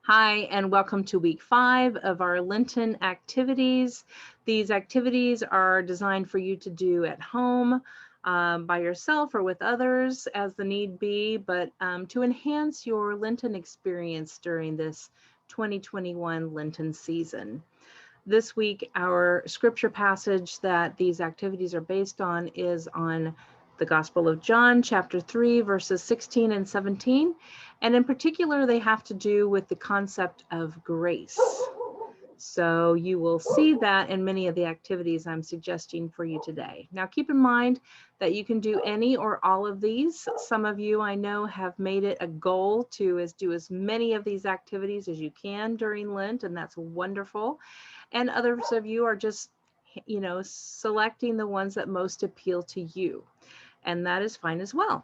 Hi, and welcome to week 5 of our Lenten activities. These activities are designed for you to do at home by yourself or with others as the need be, but to enhance your Lenten experience during this 2021 Lenten season. This week, our scripture passage that these activities are based on is on the Gospel of John, chapter 3, verses 16 and 17. And in particular, they have to do with the concept of grace. So you will see that in many of the activities I'm suggesting for you today. Now, keep in mind that you can do any or all of these. Some of you I know have made it a goal to do as many of these activities as you can during Lent, and that's wonderful. And others of you are just, selecting the ones that most appeal to you, and that is fine as well.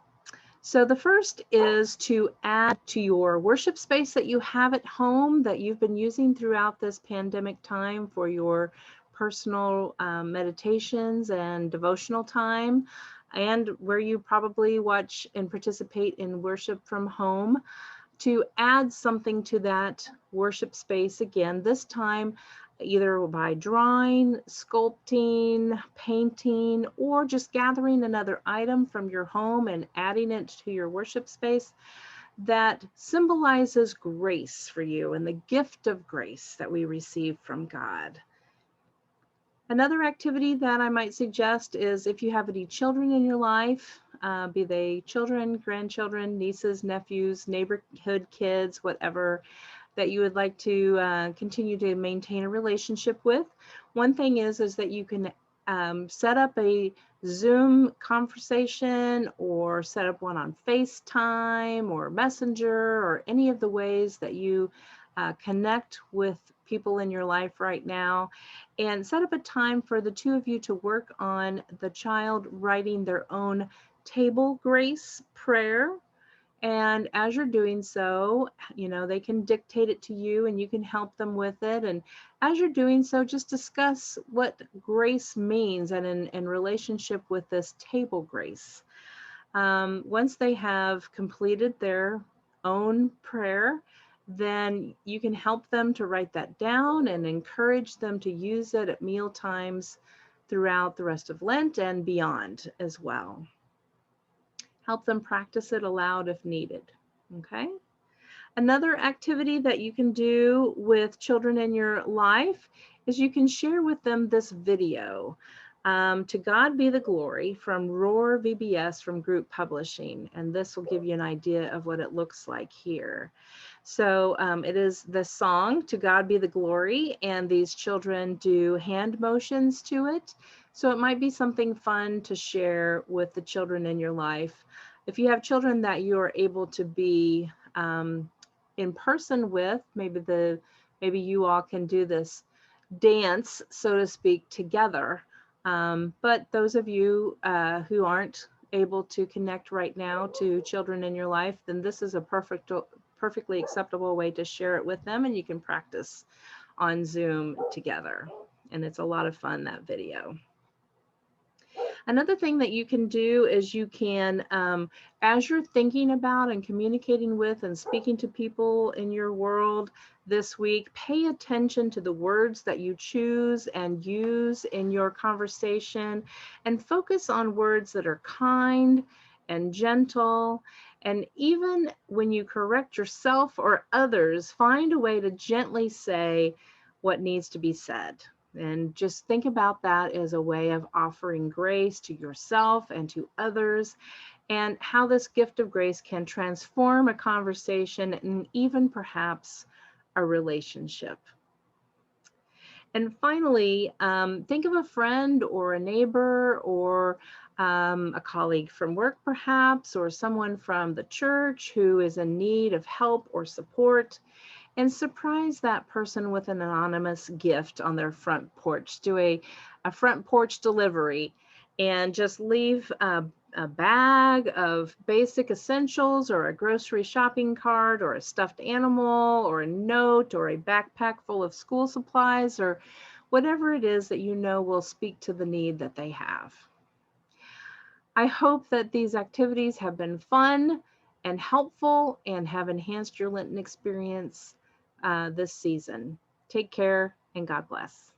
So the first is to add to your worship space that you have at home that you've been using throughout this pandemic time for your personal meditations and devotional time, and where you probably watch and participate in worship from home, to add something to that worship space again, this time either by drawing, sculpting, painting, or just gathering another item from your home and adding it to your worship space that symbolizes grace for you and the gift of grace that we receive from God. Another activity that I might suggest is if you have any children in your life, be they children, grandchildren, nieces, nephews, neighborhood kids, whatever, that you would like to continue to maintain a relationship with. One thing is that you can set up a Zoom conversation or set up one on FaceTime or Messenger or any of the ways that you connect with people in your life right now, and set up a time for the two of you to work on the child writing their own table grace prayer. And as you're doing so, they can dictate it to you and you can help them with it. And as you're doing so, just discuss what grace means and in relationship with this table grace. Once they have completed their own prayer, then you can help them to write that down and encourage them to use it at meal times throughout the rest of Lent and beyond as well. Help them practice it aloud if needed. Okay. Another activity that you can do with children in your life is you can share with them this video. To God Be the Glory from Roar VBS from Group Publishing. And this will give you an idea of what it looks like here. So it is the song To God Be the Glory, and these children do hand motions to it. So it might be something fun to share with the children in your life. If you have children that you are able to be in person with, maybe you all can do this dance, so to speak, together. But those of you who aren't able to connect right now to children in your life, then this is a perfectly acceptable way to share it with them, and you can practice on Zoom together. And it's a lot of fun, that video. Another thing that you can do is you can, as you're thinking about and communicating with and speaking to people in your world this week, pay attention to the words that you choose and use in your conversation, and focus on words that are kind and gentle. And even when you correct yourself or others, find a way to gently say what needs to be said. And just think about that as a way of offering grace to yourself and to others, and how this gift of grace can transform a conversation and even perhaps a relationship. And finally, think of a friend or a neighbor or a colleague from work perhaps, or someone from the church who is in need of help or support, and surprise that person with an anonymous gift on their front porch. Do a front porch delivery and just leave a bag of basic essentials or a grocery shopping cart or a stuffed animal or a note or a backpack full of school supplies or whatever it is that you know will speak to the need that they have. I hope that these activities have been fun and helpful and have enhanced your Lenten experience. this season. Take care and God bless.